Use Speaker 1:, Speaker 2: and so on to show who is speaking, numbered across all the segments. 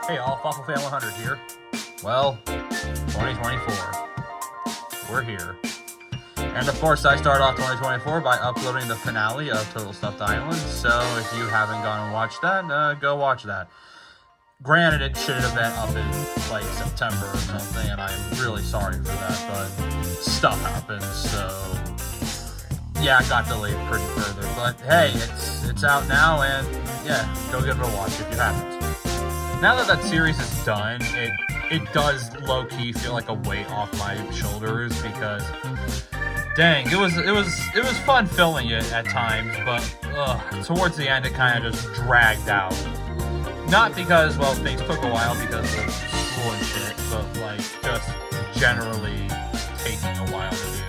Speaker 1: Hey all, Fawful Fan 100 here. Well, 2024. We're here. And of course, I start off 2024 by uploading the finale of Total Stuffed Island. So if you haven't gone and watched that, go watch that. Granted, it should have been up in like September or something, and I'm really sorry for that, but stuff happens, so yeah, it got delayed pretty further. But hey, it's out now, and yeah, go give it a watch if you haven't. Now that that series is done, it does low-key feel like a weight off my shoulders because, dang, it was fun filming it at times, but towards the end it kind of just dragged out. Not because, well, things took a while because of school and shit, but like just generally taking a while to do.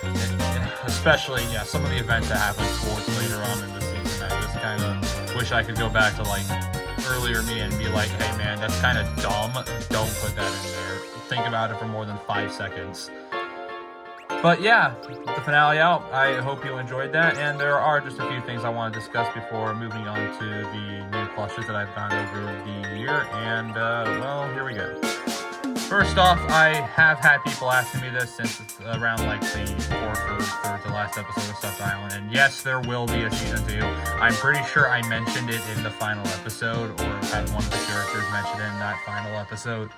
Speaker 1: And especially, yeah, some of the events that happened towards later on in the season, I just kind of wish I could go back to like earlier me and be like, hey man, that's kind of dumb, don't put that in there. Think about it for more than 5 seconds. But yeah, the finale out. I hope you enjoyed that, and there are just a few things I want to discuss before moving on to the new plushes that I've gotten over the year, and well, here we go. First off, I have had people asking me this since around like the fourth or third to last episode of Stuffed Island, and yes, there will be a season 2. I'm pretty sure I mentioned it in the final episode, or had one of the characters mentioned it in that final episode.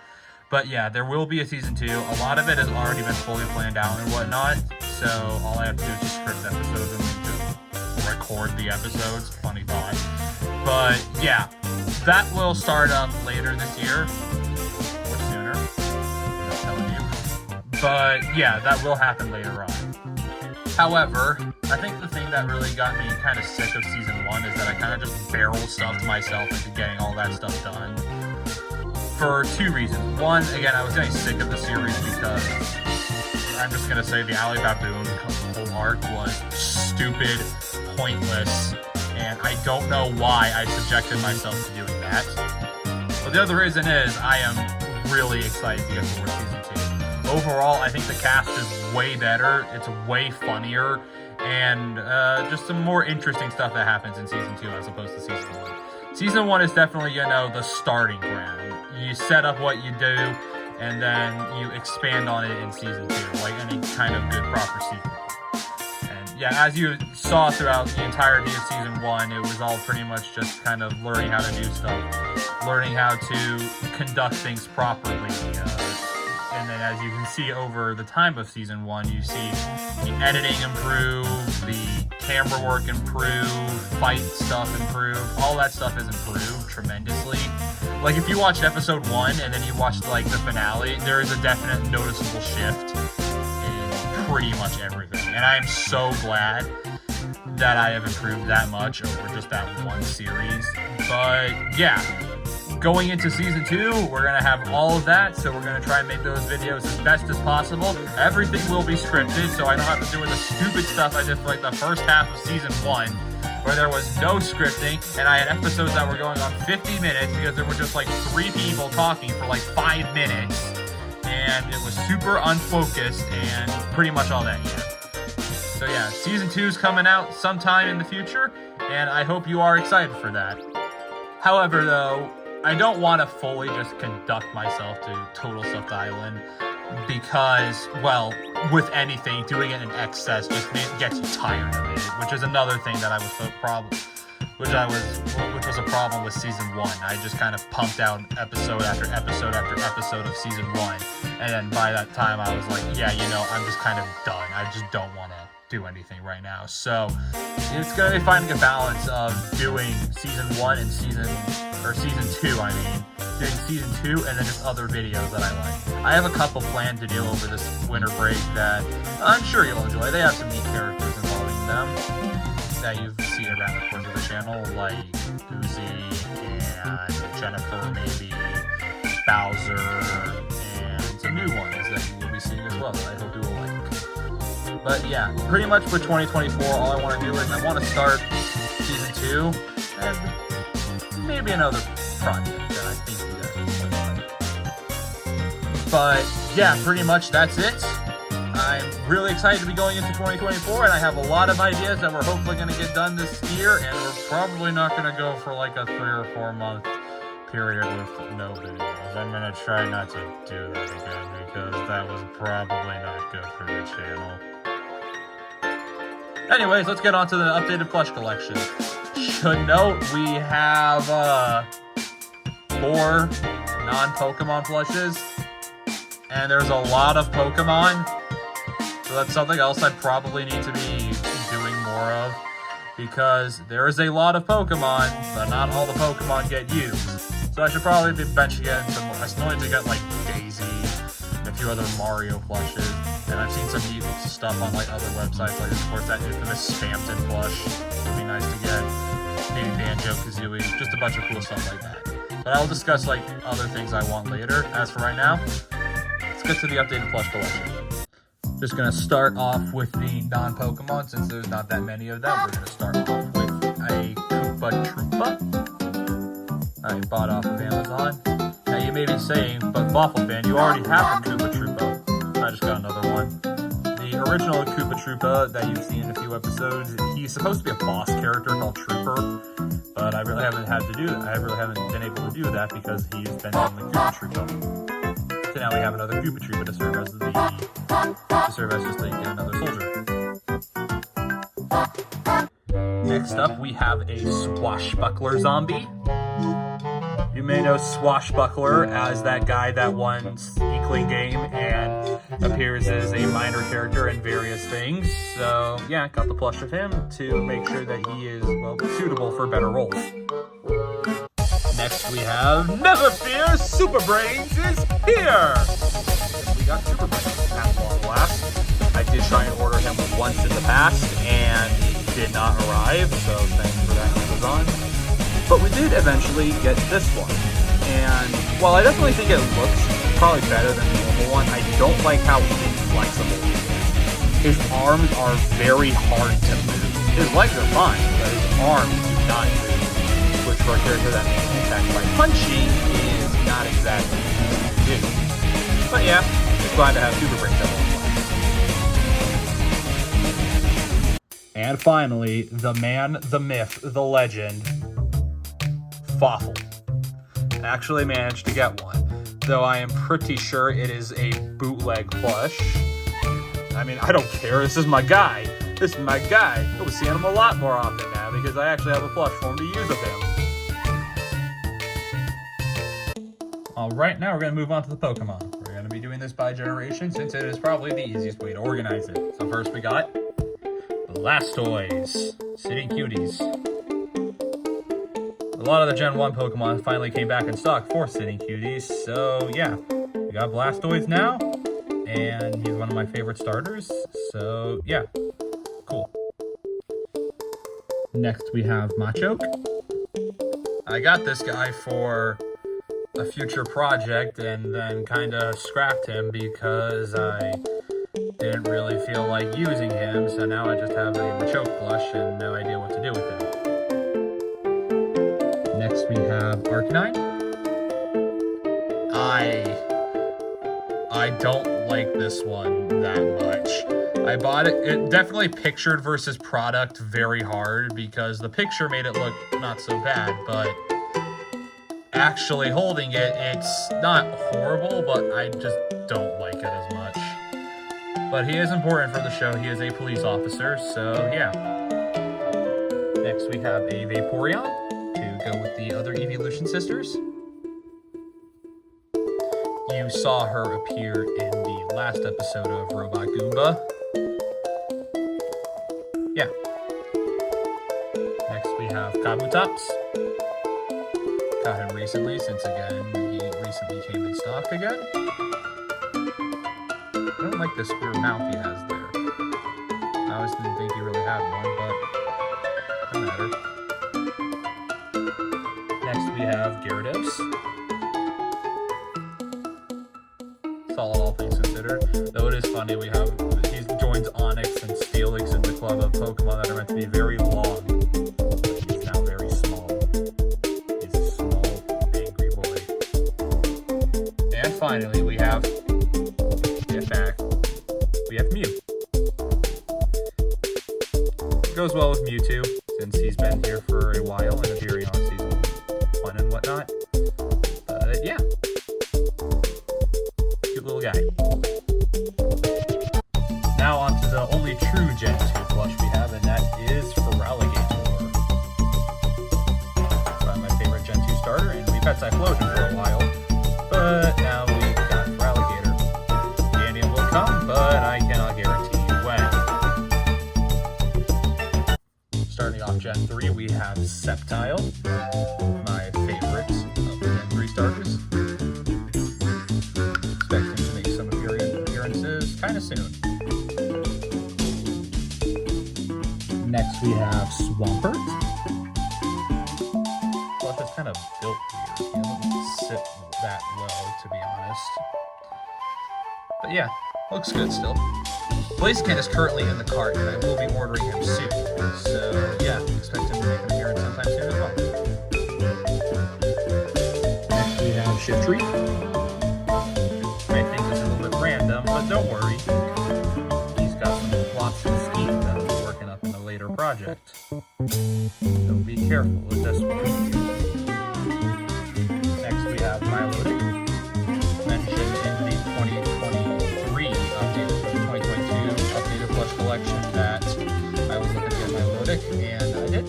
Speaker 1: But yeah, there will be a season 2. A lot of it has already been fully planned out and whatnot, so all I have to do is just script episodes and just record the episodes. Funny thought. But yeah, that will start up later this year. Or sooner. I'm not telling you. But yeah, that will happen later on. However, I think the thing that really got me kind of sick of season 1 is that I kind of just barrel stuffed myself into getting all that stuff done. For 2 reasons. One, again, I was getting sick of the series because I'm just going to say the Alley Baboon whole arc was stupid, pointless, and I don't know why I subjected myself to doing that. But the other reason is I am really excited to get towards season 2. Overall, I think the cast is way better, it's way funnier, and just some more interesting stuff that happens in season 2 as opposed to season 1. Season 1 is definitely, you know, the starting ground. You set up what you do, and then you expand on it in season 2, like any kind of good proper sequel. And yeah, as you saw throughout the entirety of season 1, it was all pretty much just kind of learning how to do stuff, learning how to conduct things properly. And then as you can see over the time of season 1, you see the editing improve, the camera work improve, fight stuff improve, all that stuff is improved tremendously. Like if you watched episode 1 and then you watched like the finale, there is a definite noticeable shift in pretty much everything. And I am so glad that I have improved that much over just that one series. But yeah, going into season 2, we're going to have all of that, so we're going to try and make those videos as best as possible. Everything will be scripted, so I don't have to do the stupid stuff I did for like the first half of season 1, where there was no scripting, and I had episodes that were going on 50 minutes because there were just like 3 people talking for like 5 minutes, and it was super unfocused and pretty much all that year. So yeah, season 2 is coming out sometime in the future, and I hope you are excited for that. However, though, I don't want to fully just conduct myself to Total Stuffed Island because, well, with anything, doing it in excess just gets you tired of it, which is another thing that was a problem with season 1. I just kind of pumped out episode after episode after episode of season 1, and then by that time I was like, yeah, you know, I'm just kind of done. I just don't want to do anything right now. So it's going to be finding a balance of doing season 1 and season 2, doing season 2 and then just other videos that I like. I have a couple planned to do over this winter break that I'm sure you'll enjoy. They have some neat characters involving them that you've seen around the course of the channel, like Uzi and Jennifer, maybe Bowser, and some new ones that you will be seeing as well that I hope you will like. But yeah, pretty much for 2024, all I want to do is I want to start season 2 and maybe another project that I think you guys will like. But yeah, pretty much that's it. I'm really excited to be going into 2024, and I have a lot of ideas that we're hopefully going to get done this year, and we're probably not going to go for like a 3 or 4 month period with no videos. I'm gonna try not to do that again because that was probably not good for the channel. Anyways, let's get on to the updated plush collection. Should note we have 4 non-Pokemon plushes, and there's a lot of Pokemon, so that's something else I probably need to be doing more of, because there is a lot of Pokemon, but not all the Pokemon get used. So I should probably be benching getting some more. I still need to get like Daisy and a few other Mario plushes, and I've seen some neat stuff on like other websites, like of course that infamous Spamton plush would be nice to get. Maybe Banjo-Kazooie, just a bunch of cool stuff like that. But I'll discuss like other things I want later. As for right now, let's get to the updated plush collection. Just gonna start off with the non-Pokemon, since there's not that many of them. We're gonna start off with a Koopa Troopa I bought off of Amazon. Now you may be saying, but Fawful fan, you already have the Koopa Troopa. I just got another one. The original Koopa Troopa that you've seen in a few episodes, he's supposed to be a boss character called Trooper, but I really haven't had to do that. I really haven't been able to do that because he's been on the Koopa Troopa. So now we have another Koopa Troopa to serve as just like another soldier. Next up, we have a Swashbuckler zombie. You may know Swashbuckler as that guy that won Inkling game and appears as a minor character in various things. So yeah, got the plush of him to make sure that he is, well, suitable for better roles. Next we have Never Fear, Super Brains is here! We got Super Brains at long last. I did try and order him once in the past and he did not arrive, so thanks for that, Amazon. But we did eventually get this one, and while I definitely think it looks probably better than the normal one, I don't like how inflexible he is. His arms are very hard to move. His legs are fine, but his arms do not move, which for a character that makes an attack by punching is not exactly easy to do. But yeah, just glad to have Super Brains at one point. And finally, the man, the myth, the legend, Fawful. Actually managed to get one, though I am pretty sure it is a bootleg plush. I mean, I don't care. This is my guy. This is my guy. You'll see him a lot more often now because I actually have a plush form to use of him. Alright, now we're going to move on to the Pokemon. We're going to be doing this by generation since it is probably the easiest way to organize it. So first we got Blastoise, Sitting Cuties. A lot of the Gen 1 Pokemon finally came back in stock for Sitting Cuties, so yeah, we got Blastoise now, and he's one of my favorite starters, so yeah, cool. Next we have Machoke. I got this guy for a future project and then kind of scrapped him because I didn't really feel like using him, so now I just have a Machoke plush and no idea what to do with him. Next we have Arcanine. I don't like this one that much. I bought it definitely pictured versus product very hard because the picture made it look not so bad, but actually holding it, it's not horrible, but I just don't like it as much. But he is important for the show. He is a police officer, so yeah. Next we have a Vaporeon to go with the other Evolution sisters. You saw her appear in the last episode of Robot Goomba. Yeah. Next we have Kabutops. Got him recently, since again, he recently came in stock again. I don't like this weird mouth he has there. I always didn't think he really had one, but no matter. Next we have Gyarados. Solid all things considered. Though it is funny, he joins Onix and Steelix in the club of Pokemon that are meant to be very long. But he's now very small. He's a small, angry boy. And finally we have Mew. Goes well with Mewtwo, since he's been here for a while and appearing on Season 1 and whatnot. guy. Now on to the only true Gen 2 plush we have, and that is Feraligatr. Probably my favorite Gen 2 starter, and we've had Typhlosion for a while, but now we've got Feraligatr. The ending will come, but I cannot guarantee you when. Starting off Gen 3, we have Sceptile, my favorite of the Gen 3 starters. Expect him to make some appearances kind of soon. Next we have Swampert. Plush is kind of built weird. He doesn't sit that well, to be honest. But yeah, looks good still. Blaziken is currently in the cart, and I will be ordering him soon. So yeah, expect him to make an appearance sometime soon as well. Next we have Shiftry. I think it's a little bit random, but don't worry. He's got some plots and schemes that we're working up in a later project. So be careful with this one. Next we have Milotic, mentioned in the 2023 Updated Plush Collection that I was looking to get Milotic, and I did.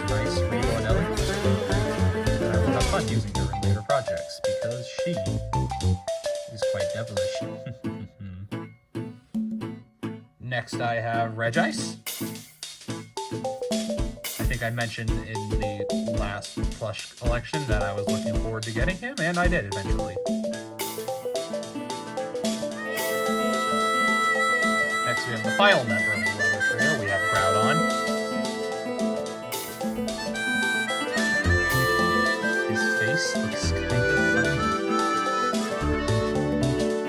Speaker 1: Nice, regal, and elegant. And I will have fun using her in later projects because she is quite devilish. Next I have Regice. I think I mentioned in the last plush collection that I was looking forward to getting him, and I did eventually. Next we have the final member of the Leather Trio. We have Groudon. His face looks kind of funny.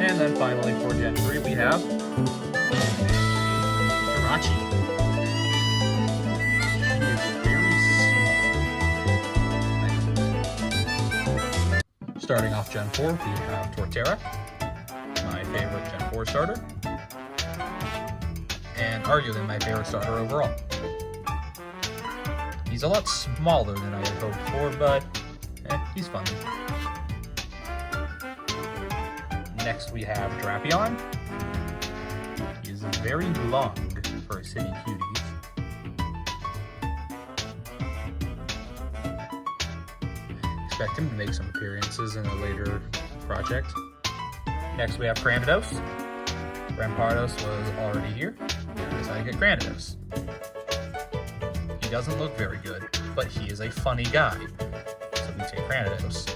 Speaker 1: And then finally for Gen 3 we have Jurassic. Starting off Gen 4, we have Torterra, my favorite Gen 4 starter, and arguably my favorite starter overall. He's a lot smaller than I had hoped for, but he's funny. Next we have Drapion. He is very long for a city cuties. Expect him to make some appearances in a later project. Next we have Cranidos. Rampardos was already here, and I decided to get Cranidos. He doesn't look very good, but he is a funny guy, so we take Cranidos.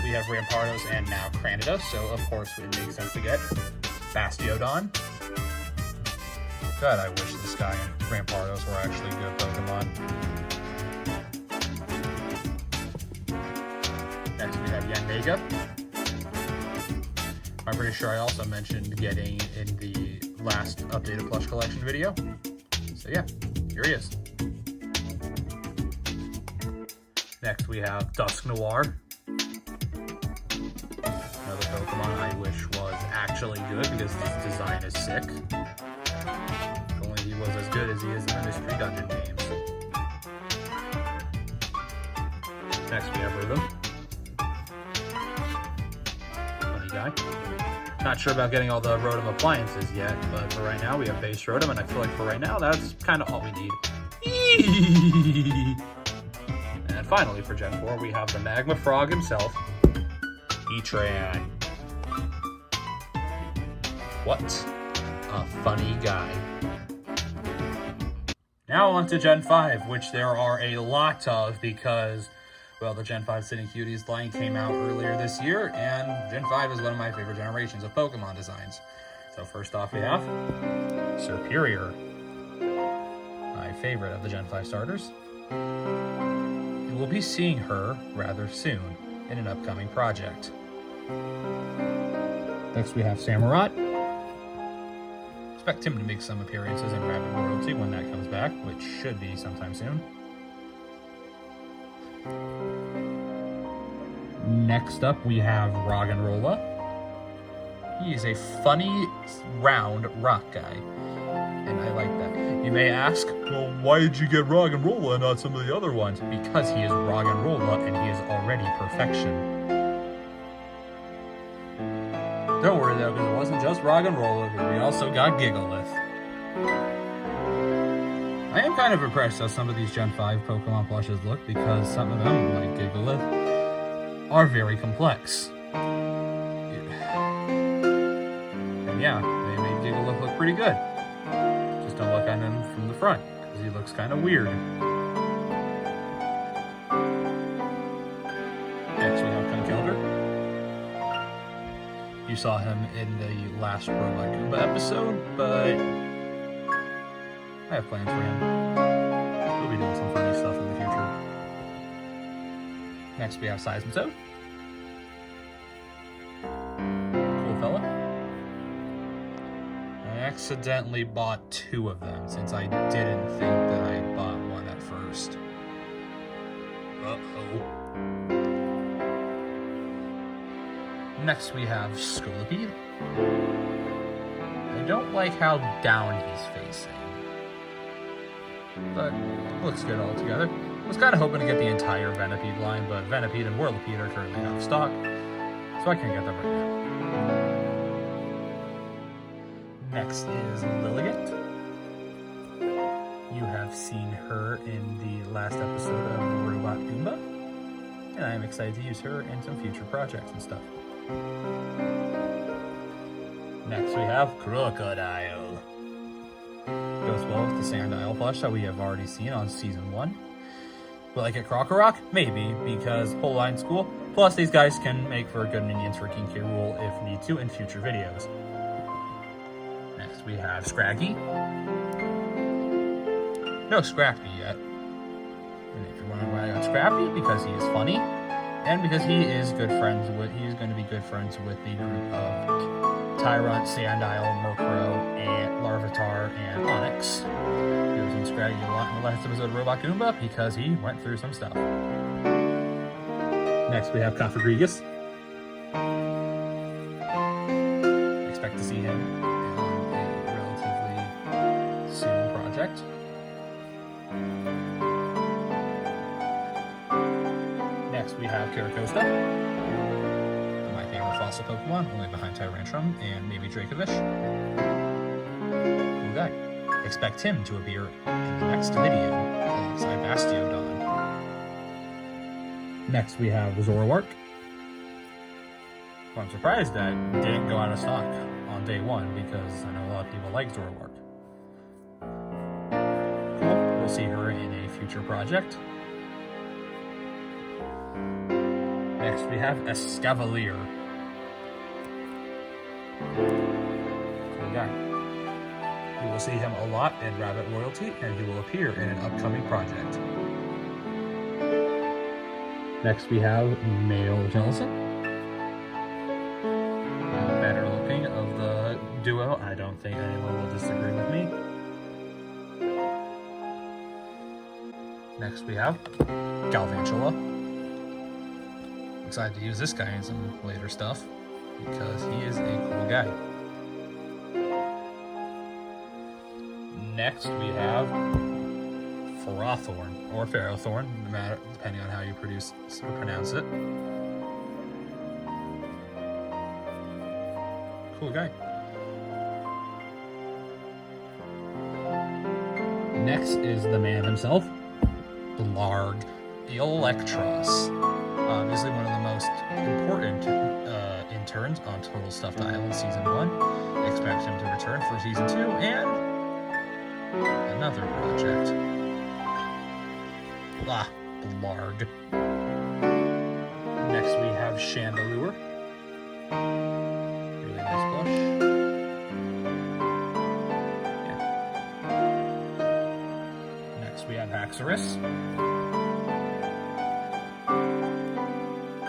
Speaker 1: We have Rampardos and now Cranidos, so of course it makes sense to get Bastiodon. God, I wish this guy and Rampardos were actually good Pokemon. Next we have Yanmega. I'm pretty sure I also mentioned getting in the last Updated Plush Collection video. So yeah, here he is. Next we have Dusknoir. Another Pokemon I wish was actually good because this design is sick. If only he was as good as he is in the Mystery Dungeon games. Next we have Rhythm. Guy. Not sure about getting all the Rotom appliances yet, but for right now we have base Rotom, and I feel like for right now that's kind of all we need. And finally for Gen 4 we have the Magma Frog himself, Heatran. What a funny guy. Now on to Gen 5, which there are a lot of because, well, the Gen 5 City Cuties line came out earlier this year, and Gen 5 is one of my favorite generations of Pokemon designs. So first off we have Serperior, my favorite of the Gen 5 starters. You will be seeing her rather soon in an upcoming project. Next we have Samurott. Expect him to make some appearances in Rabbit Royalty when that comes back, which should be sometime soon. Next up, we have Roggenrola. He is a funny, round rock guy, and I like that. You may ask, well, why did you get Roggenrola and not some of the other ones? Because he is Roggenrola, and he is already perfection. Don't worry though, because it wasn't just Rock and Rollover. We also got Gigalith. I am kind of impressed how some of these Gen 5 Pokemon plushes look, because some of them, like Gigalith, are very complex. And yeah, they made Gigalith look pretty good. Just don't look at him from the front, because he looks kind of weird. Next we have Conkeldurr. You saw him in the last Robot Goomba episode, but I have plans for him. We'll be doing some funny stuff in the future. Next we have Seismitoad. Cool fella. I accidentally bought 2 of them since I didn't think that I had bought one at first. Uh-oh. Next we have Scolipede. I don't like how down he's facing, but it looks good all together. I was kind of hoping to get the entire Venipede line, but Venipede and Whirlipede are currently out of stock, so I can't get them right now. Next is Lilligant. You have seen her in the last episode of Robot Goomba, and I am excited to use her in some future projects and stuff. Next we have Crocodile. Goes well with the Sandile plush that we have already seen on Season 1. Will I get Crocorock? Maybe, because whole line's cool. Plus, these guys can make for good minions for King K. Rool if need to in future videos. Next we have Scraggy. No Scrappy yet. And if you're wondering why I got Scrappy, because he is funny, and because he is going to be good friends with the group of Tyrant, Sandile, Murkrow, and Larvitar, and Onix. He was in Scraggy a lot in the last episode of Robot Goomba because he went through some stuff. Next we have Cofagrigus. Expect to see him in a relatively soon project. Next we have Caracosta. My favorite fossil Pokemon, only behind Tyrantrum and maybe Dracovish. Cool guy. Expect him to appear in the next video alongside Bastiodon. Next we have Zoroark. Well, I'm surprised that it didn't go out of stock on day 1 because I know a lot of people like Zoroark. Cool. We'll see her in a future project. Next we have Escavalier. Cool guy. You will see him a lot in Rabbit Royalty, and he will appear in an upcoming project. Next we have Male Jellicent. Better looking of the duo. I don't think anyone will disagree with me. Next we have Galvantula. Excited to use this guy in some later stuff because he is a cool guy. Next we have Ferrothorn, or Ferrothorn, no matter, depending on how you pronounce it. Cool guy. Next is the man himself, Blarg Electros. Obviously one of the most important interns on Total Stuffed Island Season 1. Expect him to return for Season 2 and another project. Blarg. Next we have Chandelure. Really nice blush. Yeah. Next we have Haxorus.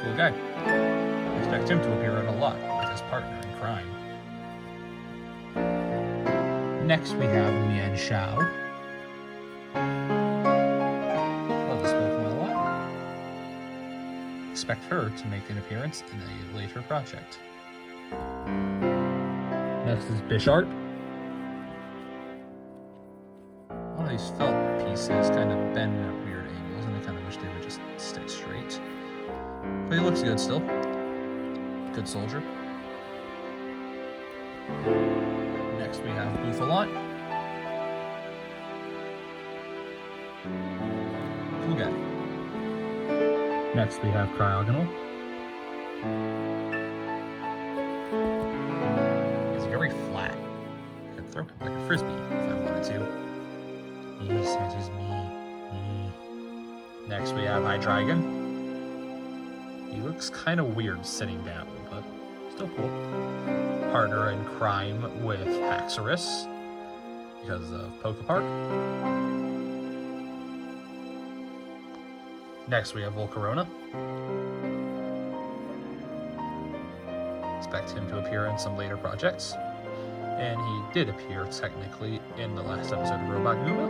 Speaker 1: Cool guy. Expect him to appear in a lot with his partner in crime. Next we have Mian Shao. Love this Pokemon a lot. Expect her to make an appearance in a later project. Next is Bisharp. One of these felt pieces kind of bend at weird angles, and I kind of wish they would just stay straight. But he looks good still. Good soldier. Next we have Cryogonal. It's very flat. I could throw him like a frisbee if I wanted to. Yes, that is me. Next we have Hydreigon. He looks kind of weird sitting down, but still cool. Partner in crime with Haxorus because of Pokepark. Next we have Volcarona. Expect him to appear in some later projects. And he did appear technically in the last episode of Robot Goomba.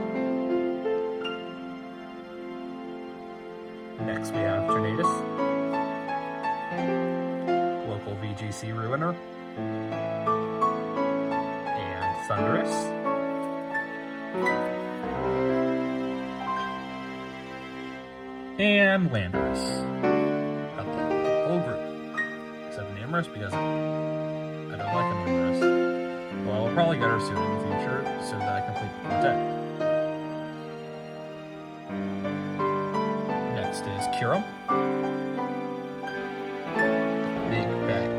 Speaker 1: Next we have Tornadus. Local VGC Ruiner. And Thundurus. And Landorus. Got the whole group. Except Namorous because I don't like a Namorous. Well, I'll probably get her soon in the future so that I complete the deck. Next is Kyurem. Big bad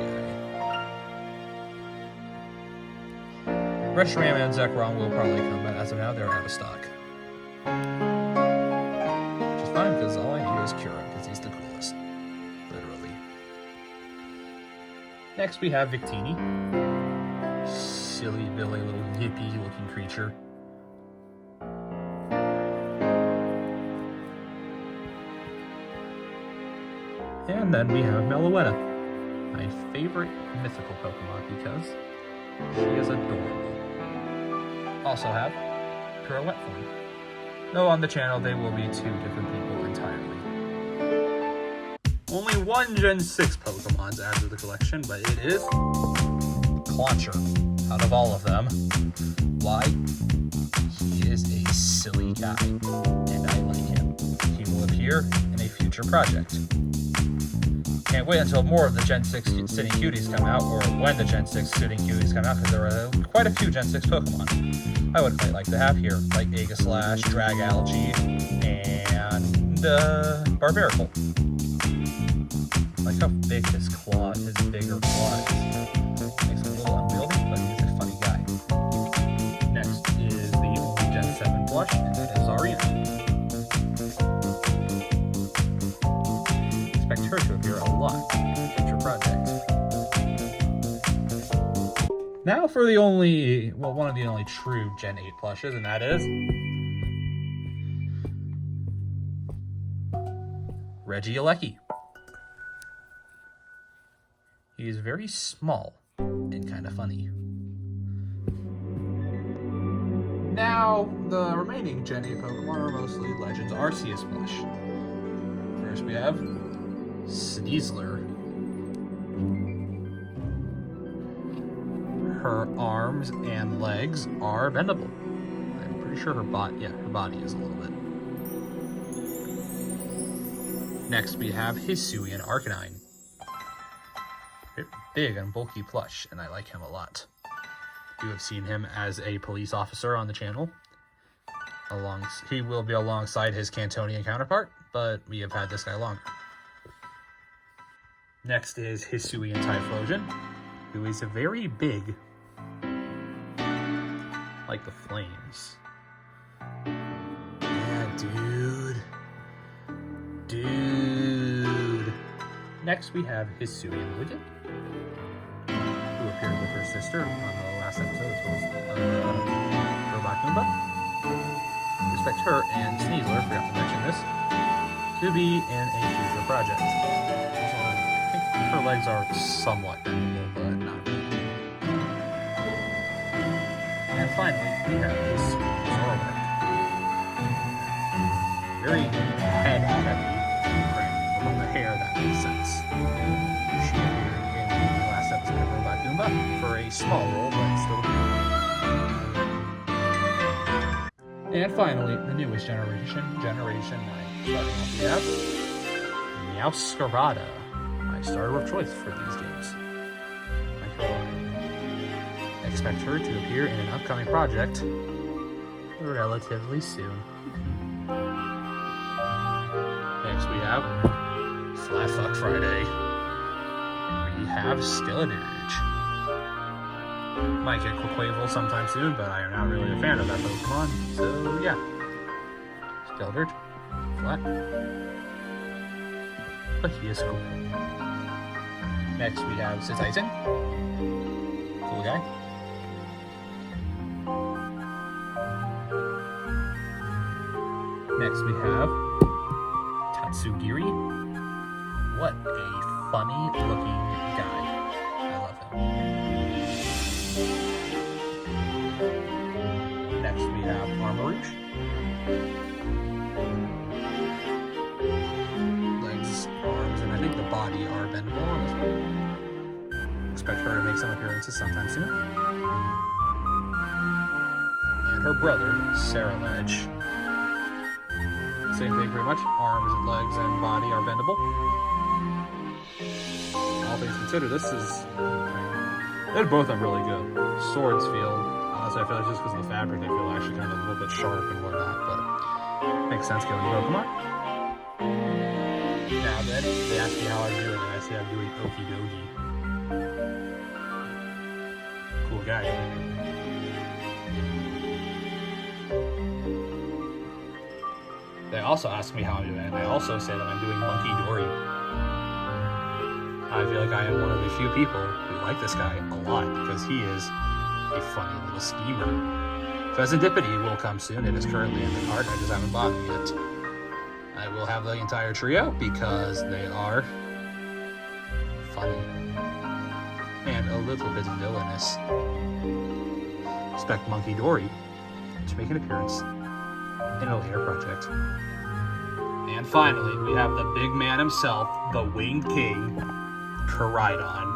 Speaker 1: guy. Reshiram and Zekrom will probably come, but as of now, they're out of stock. Which is fine, because all I need is Kyurem, because he's the coolest. Literally. Next, we have Victini. Silly Billy little yippy looking creature. And then we have Meloetta, my favorite mythical Pokemon because she is adorable. Also have Pirouette form. Though on the channel they will be two different people entirely. Only one Gen 6 Pokemon's added to the collection, but it is Clauncher. Out of all of them. Why? He is a silly guy, and I like him. He will appear in a future project. Can't wait until more of the Gen 6 Sitting Cuties come out, or when the Gen 6 Sitting Cuties come out, because there are quite a few Gen 6 Pokemon I would quite like to have here, like Aegislash, Dragalge, and Barbaracle. Like how big his bigger claw is. Makes him a little unwieldy, but he's a funny guy. Next is the only Gen 7 plush, and that is Zarya. Expect her to appear a lot in the future project. Now for the only, well, one of the only true Gen 8 plushes, and that is Regieleki. He is very small and kind of funny. Now, the remaining Gen 8 Pokemon are mostly Legends Arceus plush. First we have Sneasler. Her arms and legs are bendable. I'm pretty sure her body is a little bit. Next we have Hisuian Arcanine. Very big and bulky plush, and I like him a lot. You have seen him as a police officer on the channel. He will be alongside his Cantonian counterpart, but we have had this guy longer. Next is Hisuian Typhlosion, who is very big, like the flames. Yeah, dude. Next we have Hisuian Wicket, who appeared with her sister on the last episode of Robot Goomba. Expect her and Sneasler, forgot to mention this, to be in a future project. I think her legs are somewhat bendable, but not really. And finally, we have this Zorlek. Very head-heavy, from the hair, that makes sense. She appeared in the last episode of Robot Goomba for a small role, but still good. And finally, the newest generation, Generation 9. Starting off, we have Meowscarada, my starter of choice for these games. Expect her to appear in an upcoming project relatively soon. Next we have Flat Fuck Friday. We have Skeledirge. Might get Quaquaval sometime soon, but I am not really a fan of that Pokemon. So yeah. Skeledirge. Flat. But he is cool. Next we have Sitizen. Cool guy. Next we have Tatsugiri. What a funny looking guy. I love him. Next we have Armarouge. Legs, arms, and I think the body are bendable on this one. Expect her to make some appearances sometime soon. And her brother, Scarlet. Same thing pretty much. Arms, legs, and body are bendable. All things considered, this is... They're both of them really good. Swords feel... Honestly, I feel like just because of the fabric, they feel actually kind of a little bit sharp and whatnot, but makes sense given the Pokemon. Now then, they ask me how I'm doing, and I say I'm doing okie dokie. Cool guy. They also ask me how I'm doing, and I also say that I'm doing Monkey Dory. I feel like I am one of the few people who like this guy a lot, because he is a funny little schemer. Pheasantipity will come soon. It is currently in the cart. I just haven't bought it yet. I will have the entire trio, because they are funny and a little bit villainous. Expect Monkey Dory to make an appearance in a later project. And finally, we have the big man himself, the Winged King, Koraidon.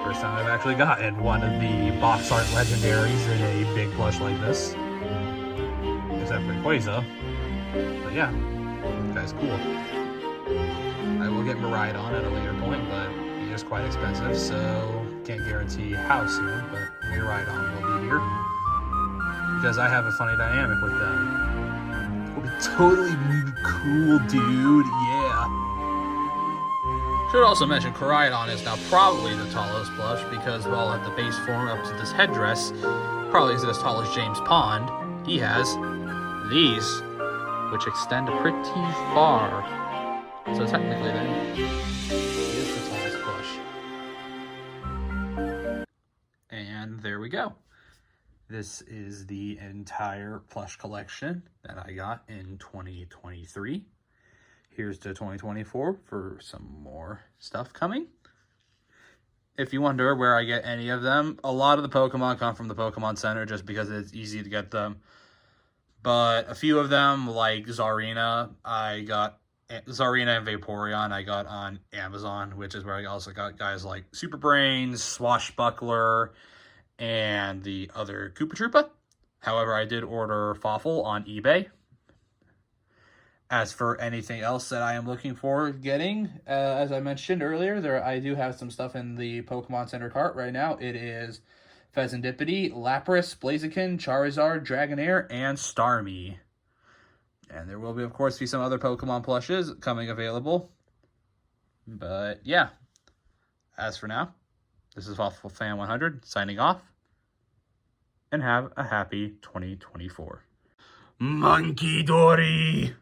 Speaker 1: First time I've actually gotten one of the box art legendaries in a big plush like this. Except for Quasar. But yeah, this guy's cool. I will get Miraidon at a later point, but he is quite expensive, so can't guarantee how soon, but Miraidon will be here. Because I have a funny dynamic with them. It will be totally cool, dude. Yeah. Should also mention Koraidon is now probably the tallest plush because, well, at the base form up to this headdress, probably isn't as tall as James Pond. He has these, which extend pretty far. So technically, then, he is the tallest plush. And there we go. This is the entire plush collection that I got in 2023. Here's to 2024 for some more stuff coming. If you wonder where I get any of them, a lot of the Pokemon come from the Pokemon Center just because it's easy to get them. But a few of them, like Zarina, and Vaporeon, I got on Amazon, which is where I also got guys like Super Brains, Swashbuckler, and the other Koopa Troopa. However, I did order Fawful on eBay. As for anything else that I am looking for getting, as I mentioned earlier, I do have some stuff in the Pokemon Center cart right now. It is Pheasantipity, Lapras, Blaziken, Charizard, Dragonair, and Starmie. And there will be, of course, some other Pokemon plushes coming available. But yeah, as for now, this is Fawful Fan 100 signing off. And have a happy 2024. Monkey Dory!